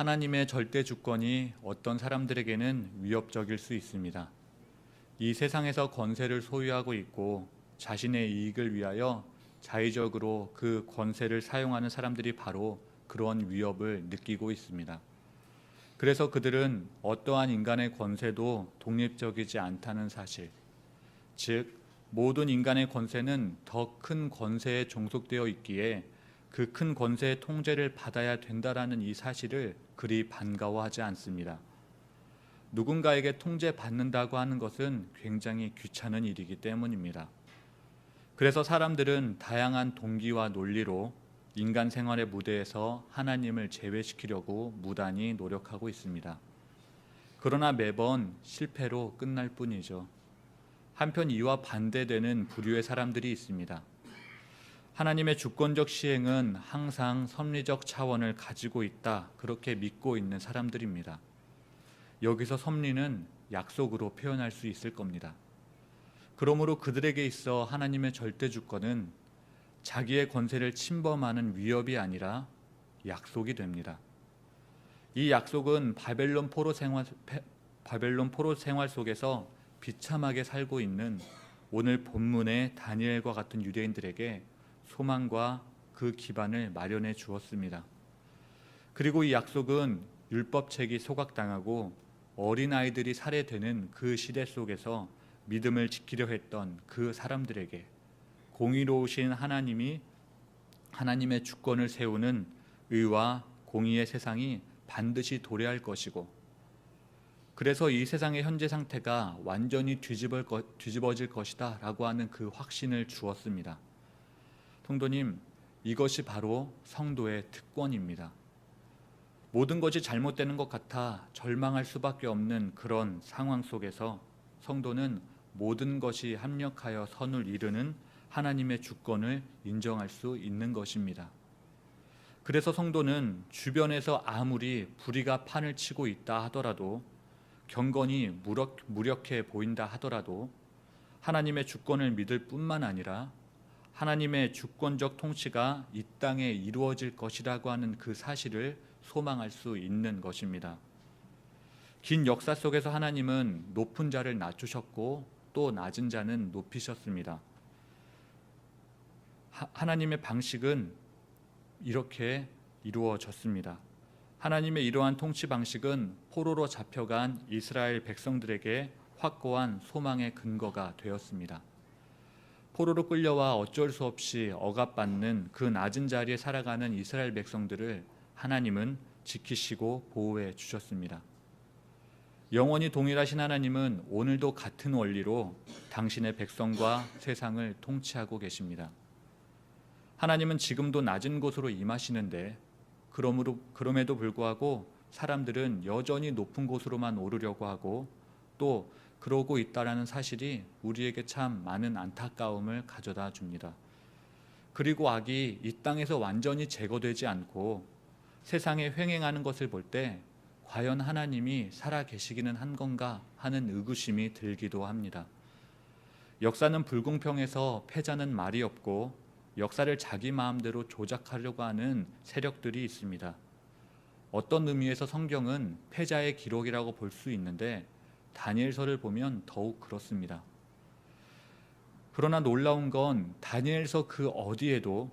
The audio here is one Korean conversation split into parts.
하나님의 절대 주권이 어떤 사람들에게는 위협적일 수 있습니다. 이 세상에서 권세를 소유하고 있고 자신의 이익을 위하여 자의적으로 그 권세를 사용하는 사람들이 바로 그런 위협을 느끼고 있습니다. 그래서 그들은 어떠한 인간의 권세도 독립적이지 않다는 사실, 즉 모든 인간의 권세는 더 큰 권세에 종속되어 있기에 그 큰 권세의 통제를 받아야 된다라는 이 사실을 그리 반가워하지 않습니다. 누군가에게 통제받는다고 하는 것은 굉장히 귀찮은 일이기 때문입니다. 그래서 사람들은 다양한 동기와 논리로 인간 생활의 무대에서 하나님을 제외시키려고 무단히 노력하고 있습니다. 그러나 매번 실패로 끝날 뿐이죠. 한편 이와 반대되는 부류의 사람들이 있습니다. 하나님의 주권적 시행은 항상 섭리적 차원을 가지고 있다, 그렇게 믿고 있는 사람들입니다. 여기서 섭리는 약속으로 표현할 수 있을 겁니다. 그러므로 그들에게 있어 하나님의 절대 주권은 자기의 권세를 침범하는 위협이 아니라 약속이 됩니다. 이 약속은 바벨론 포로 생활 속에서 비참하게 살고 있는 오늘 본문의 다니엘과 같은 유대인들에게 소망과 그 기반을 마련해 주었습니다. 그리고 이 약속은 율법책이 소각당하고 어린아이들이 살해되는 그 시대 속에서 믿음을 지키려 했던 그 사람들에게 공의로우신 하나님이 하나님의 주권을 세우는 의와 공의의 세상이 반드시 도래할 것이고, 그래서 이 세상의 현재 상태가 완전히 뒤집어질 것이다 라고 하는 그 확신을 주었습니다. 성도님, 이것이 바로 성도의 특권입니다. 모든 것이 잘못되는 것 같아 절망할 수밖에 없는 그런 상황 속에서 성도는 모든 것이 합력하여 선을 이루는 하나님의 주권을 인정할 수 있는 것입니다. 그래서 성도는 주변에서 아무리 불의가 판을 치고 있다 하더라도, 경건이 무력해 보인다 하더라도 하나님의 주권을 믿을 뿐만 아니라 하나님의 주권적 통치가 이 땅에 이루어질 것이라고 하는 그 사실을 소망할 수 있는 것입니다. 긴 역사 속에서 하나님은 높은 자를 낮추셨고 또 낮은 자는 높이셨습니다. 하나님의 방식은 이렇게 이루어졌습니다. 하나님의 이러한 통치 방식은 포로로 잡혀간 이스라엘 백성들에게 확고한 소망의 근거가 되었습니다. 포로로 끌려와 어쩔 수 없이 억압받는 그 낮은 자리에 살아가는 이스라엘 백성들을 하나님은 지키시고 보호해 주셨습니다. 영원히 동일하신 하나님은 오늘도 같은 원리로 당신의 백성과 세상을 통치하고 계십니다. 하나님은 지금도 낮은 곳으로 임하시는데 그럼에도 불구하고 사람들은 여전히 높은 곳으로만 오르려고 하고 또 그러고 있다라는 사실이 우리에게 참 많은 안타까움을 가져다 줍니다. 그리고 악이 이 땅에서 완전히 제거되지 않고 세상에 횡행하는 것을 볼 때 과연 하나님이 살아 계시기는 한 건가 하는 의구심이 들기도 합니다. 역사는 불공평해서 패자는 말이 없고 역사를 자기 마음대로 조작하려고 하는 세력들이 있습니다. 어떤 의미에서 성경은 패자의 기록이라고 볼 수 있는데 다니엘서를 보면 더욱 그렇습니다. 그러나 놀라운 건 다니엘서 그 어디에도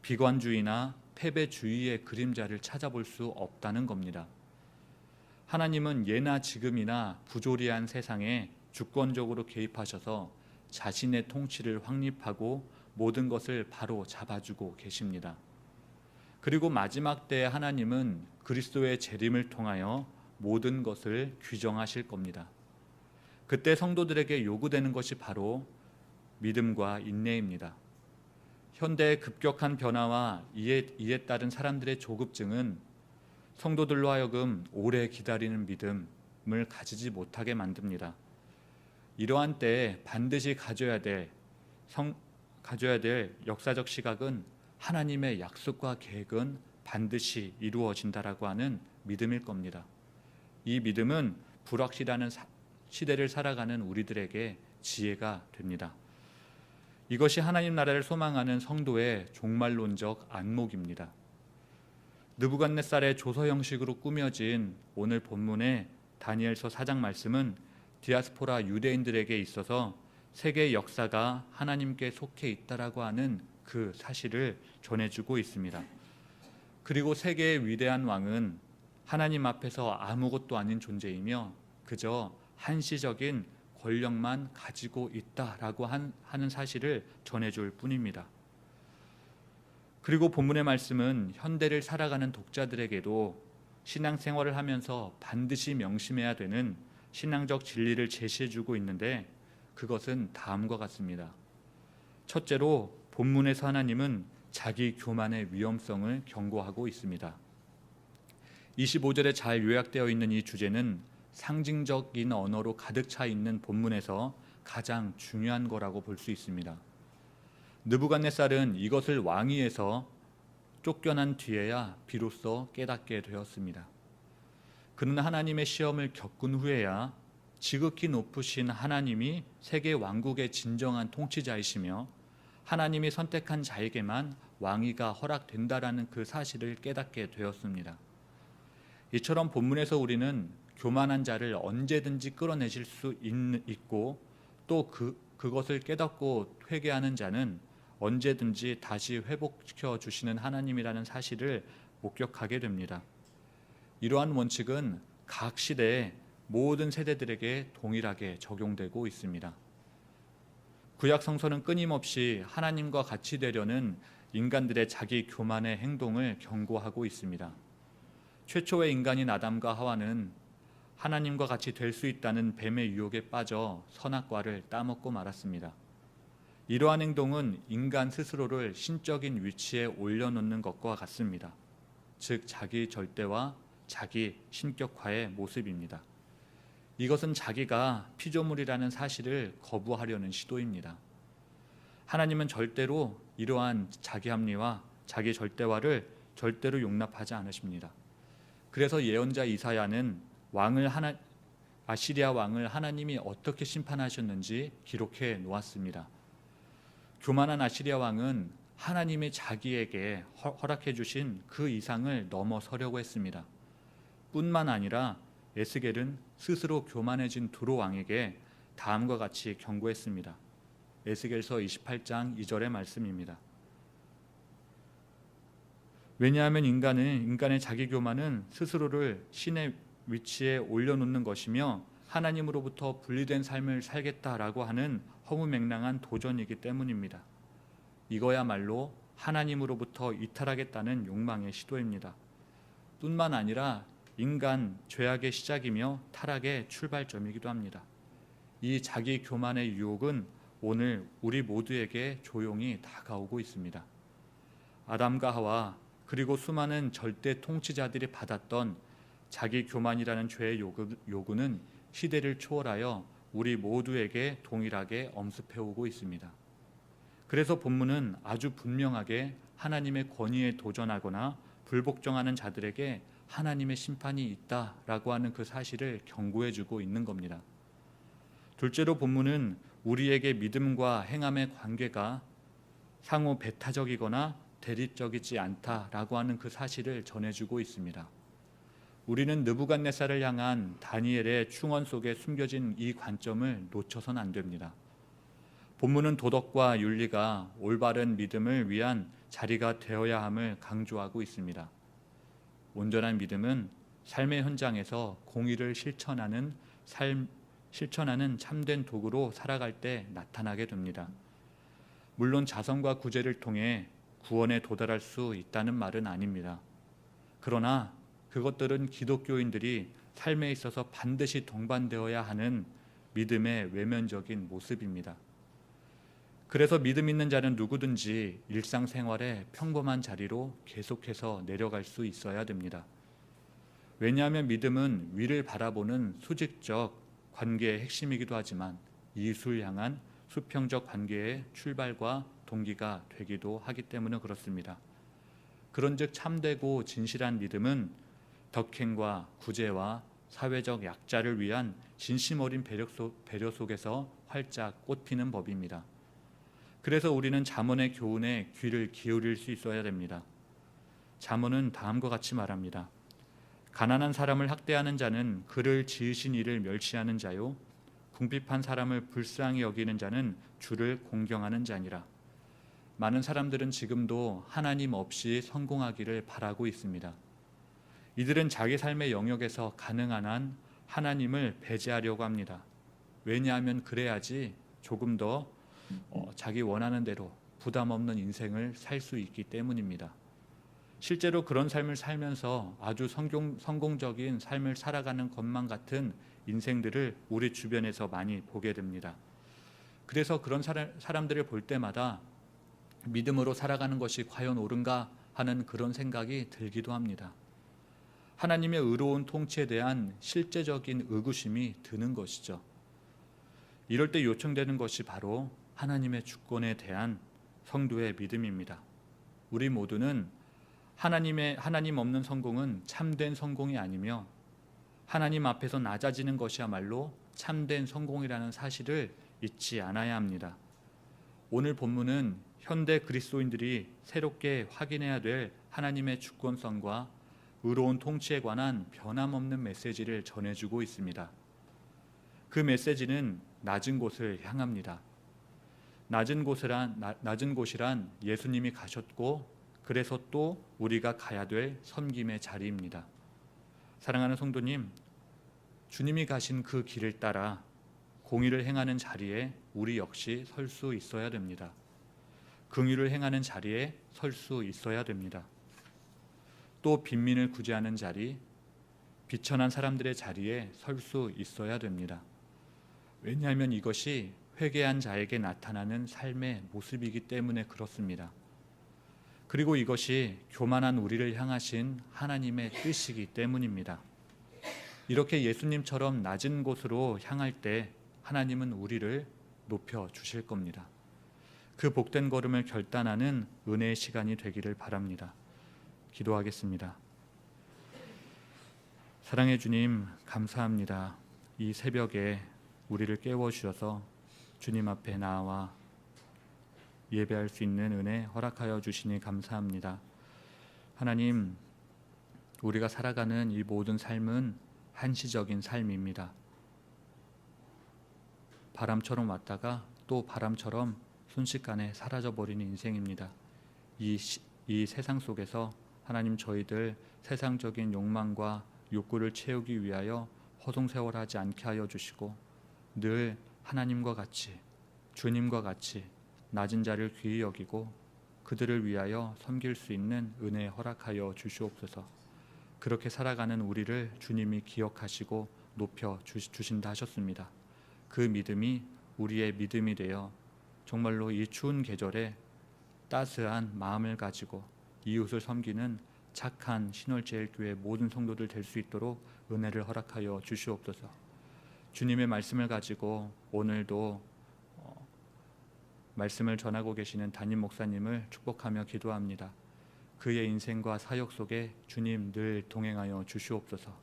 비관주의나 패배주의의 그림자를 찾아볼 수 없다는 겁니다. 하나님은 예나 지금이나 부조리한 세상에 주권적으로 개입하셔서 자신의 통치를 확립하고 모든 것을 바로 잡아주고 계십니다. 그리고 마지막 때에 하나님은 그리스도의 재림을 통하여 모든 것을 규정하실 겁니다. 그때 성도들에게 요구되는 것이 바로 믿음과 인내입니다. 현대의 급격한 변화와 이에 따른 사람들의 조급증은 성도들로 하여금 오래 기다리는 믿음을 가지지 못하게 만듭니다. 이러한 때에 반드시 가져야 될 역사적 시각은 하나님의 약속과 계획은 반드시 이루어진다라고 하는 믿음일 겁니다. 이 믿음은 불확실한 시대를 살아가는 우리들에게 지혜가 됩니다. 이것이 하나님 나라를 소망하는 성도의 종말론적 안목입니다. 느부갓네살의 조서 형식으로 꾸며진 오늘 본문의 다니엘서 4장 말씀은 디아스포라 유대인들에게 있어서 세계의 역사가 하나님께 속해 있다라고 하는 그 사실을 전해주고 있습니다. 그리고 세계의 위대한 왕은 하나님 앞에서 아무것도 아닌 존재이며 그저 한시적인 권력만 가지고 있다라고 하는 사실을 전해줄 뿐입니다. 그리고 본문의 말씀은 현대를 살아가는 독자들에게도 신앙생활을 하면서 반드시 명심해야 되는 신앙적 진리를 제시해주고 있는데 그것은 다음과 같습니다. 첫째로 본문에서 하나님은 자기 교만의 위험성을 경고하고 있습니다. 25절에 잘 요약되어 있는 이 주제는 상징적인 언어로 가득 차 있는 본문에서 가장 중요한 거라고 볼 수 있습니다. 느부갓네살은 이것을 왕위에서 쫓겨난 뒤에야 비로소 깨닫게 되었습니다. 그는 하나님의 시험을 겪은 후에야 지극히 높으신 하나님이 세계 왕국의 진정한 통치자이시며 하나님이 선택한 자에게만 왕위가 허락된다라는 그 사실을 깨닫게 되었습니다. 이처럼 본문에서 우리는 교만한 자를 언제든지 끌어내실 수 있고 또 그것을 깨닫고 회개하는 자는 언제든지 다시 회복시켜 주시는 하나님이라는 사실을 목격하게 됩니다. 이러한 원칙은 각 시대의 모든 세대들에게 동일하게 적용되고 있습니다. 구약 성서는 끊임없이 하나님과 같이 되려는 인간들의 자기 교만의 행동을 경고하고 있습니다. 최초의 인간인 아담과 하와는 하나님과 같이 될 수 있다는 뱀의 유혹에 빠져 선악과를 따먹고 말았습니다. 이러한 행동은 인간 스스로를 신적인 위치에 올려놓는 것과 같습니다. 즉 자기 절대와 자기 신격화의 모습입니다. 이것은 자기가 피조물이라는 사실을 거부하려는 시도입니다. 하나님은 절대로 이러한 자기 합리와 자기 절대화를 절대로 용납하지 않으십니다. 그래서 예언자 이사야는 아시리아 왕을 하나님이 어떻게 심판하셨는지 기록해 놓았습니다. 교만한 아시리아 왕은 하나님이 자기에게 허락해 주신 그 이상을 넘어서려고 했습니다. 뿐만 아니라 에스겔은 스스로 교만해진 두로 왕에게 다음과 같이 경고했습니다. 에스겔서 28장 2절의 말씀입니다. 왜냐하면 인간의 자기 교만은 스스로를 신의 위치에 올려놓는 것이며 하나님으로부터 분리된 삶을 살겠다라고 하는 허무맹랑한 도전이기 때문입니다. 이거야말로 하나님으로부터 이탈하겠다는 욕망의 시도입니다. 뿐만 아니라 인간 죄악의 시작이며 타락의 출발점이기도 합니다. 이 자기 교만의 유혹은 오늘 우리 모두에게 조용히 다가오고 있습니다. 아담과 하와 그리고 수많은 절대 통치자들이 받았던 자기 교만이라는 죄의 요구는 시대를 초월하여 우리 모두에게 동일하게 엄습해오고 있습니다. 그래서 본문은 아주 분명하게 하나님의 권위에 도전하거나 불복종하는 자들에게 하나님의 심판이 있다라고 하는 그 사실을 경고해주고 있는 겁니다. 둘째로 본문은 우리에게 믿음과 행함의 관계가 상호 배타적이거나 대립적이지 않다라고 하는 그 사실을 전해주고 있습니다. 우리는 느부갓네살을 향한 다니엘의 충언 속에 숨겨진 이 관점을 놓쳐선 안 됩니다. 본문은 도덕과 윤리가 올바른 믿음을 위한 자리가 되어야 함을 강조하고 있습니다. 온전한 믿음은 삶의 현장에서 공의를 실천하는 참된 도구로 살아갈 때 나타나게 됩니다. 물론 자성과 구제를 통해 구원에 도달할 수 있다는 말은 아닙니다. 그러나 그것들은 기독교인들이 삶에 있어서 반드시 동반되어야 하는 믿음의 외면적인 모습입니다. 그래서 믿음 있는 자는 누구든지 일상생활의 평범한 자리로 계속해서 내려갈 수 있어야 됩니다. 왜냐하면 믿음은 위를 바라보는 수직적 관계의 핵심이기도 하지만 이웃을 향한 수평적 관계의 출발과 동기가 되기도 하기 때문에 그렇습니다. 그런즉 참되고 진실한 믿음은 덕행과 구제와 사회적 약자를 위한 진심 어린 배려 속에서 활짝 꽃피는 법입니다. 그래서 우리는 잠언의 교훈에 귀를 기울일 수 있어야 됩니다. 잠언은 다음과 같이 말합니다. 가난한 사람을 학대하는 자는 그를 지으신 이를 멸시하는 자요, 궁핍한 사람을 불쌍히 여기는 자는 주를 공경하는 자니라. 많은 사람들은 지금도 하나님 없이 성공하기를 바라고 있습니다. 이들은 자기 삶의 영역에서 가능한 한 하나님을 배제하려고 합니다. 왜냐하면 그래야지 조금 더 자기 원하는 대로 부담 없는 인생을 살 수 있기 때문입니다. 실제로 그런 삶을 살면서 아주 성공적인 삶을 살아가는 것만 같은 인생들을 우리 주변에서 많이 보게 됩니다. 그래서 그런 사람들을 볼 때마다 믿음으로 살아가는 것이 과연 옳은가 하는 그런 생각이 들기도 합니다. 하나님의 의로운 통치에 대한 실제적인 의구심이 드는 것이죠. 이럴 때 요청되는 것이 바로 하나님의 주권에 대한 성도의 믿음입니다. 우리 모두는 하나님 없는 성공은 참된 성공이 아니며 하나님 앞에서 낮아지는 것이야말로 참된 성공이라는 사실을 잊지 않아야 합니다. 오늘 본문은 현대 그리스도인들이 새롭게 확인해야 될 하나님의 주권성과 의로운 통치에 관한 변함없는 메시지를 전해주고 있습니다. 그 메시지는 낮은 곳을 향합니다. 낮은 곳이란 예수님이 가셨고 그래서 또 우리가 가야 될 섬김의 자리입니다. 사랑하는 성도님, 주님이 가신 그 길을 따라 공의를 행하는 자리에 우리 역시 설 수 있어야 됩니다. 긍휼을 행하는 자리에 설 수 있어야 됩니다. 또 빈민을 구제하는 자리, 비천한 사람들의 자리에 설 수 있어야 됩니다. 왜냐하면 이것이 회개한 자에게 나타나는 삶의 모습이기 때문에 그렇습니다. 그리고 이것이 교만한 우리를 향하신 하나님의 뜻이기 때문입니다. 이렇게 예수님처럼 낮은 곳으로 향할 때 하나님은 우리를 높여 주실 겁니다. 그 복된 걸음을 결단하는 은혜의 시간이 되기를 바랍니다. 기도하겠습니다. 사랑해 주님, 감사합니다. 이 새벽에 우리를 깨워주셔서 주님 앞에 나와 예배할 수 있는 은혜 허락하여 주시니 감사합니다. 하나님, 우리가 살아가는 이 모든 삶은 한시적인 삶입니다. 바람처럼 왔다가 또 바람처럼 순식간에 사라져버리는 인생입니다. 이 세상 속에서 하나님, 저희들 세상적인 욕망과 욕구를 채우기 위하여 허송세월하지 않게 하여 주시고 늘 하나님과 같이, 주님과 같이 낮은 자를 귀히 여기고 그들을 위하여 섬길 수 있는 은혜 허락하여 주시옵소서. 그렇게 살아가는 우리를 주님이 기억하시고 높여 주신다 하셨습니다. 그 믿음이 우리의 믿음이 되어 정말로 이 추운 계절에 따스한 마음을 가지고 이웃을 섬기는 착한 신월제일교회 모든 성도들 될 수 있도록 은혜를 허락하여 주시옵소서. 주님의 말씀을 가지고 오늘도 말씀을 전하고 계시는 담임 목사님을 축복하며 기도합니다. 그의 인생과 사역 속에 주님 늘 동행하여 주시옵소서.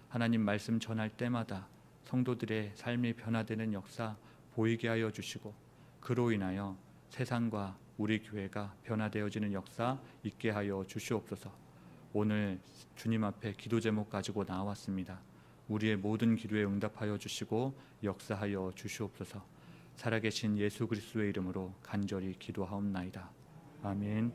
하나님 말씀 전할 때마다 성도들의 삶이 변화되는 역사 보이게 하여 주시고 그로 인하여 세상과 우리 교회가 변화되어지는 역사 있게 하여 주시옵소서. 오늘 주님 앞에 기도 제목 가지고 나왔습니다. 우리의 모든 기도에 응답하여 주시고 역사하여 주시옵소서. 살아계신 예수 그리스도의 이름으로 간절히 기도하옵나이다. 아멘.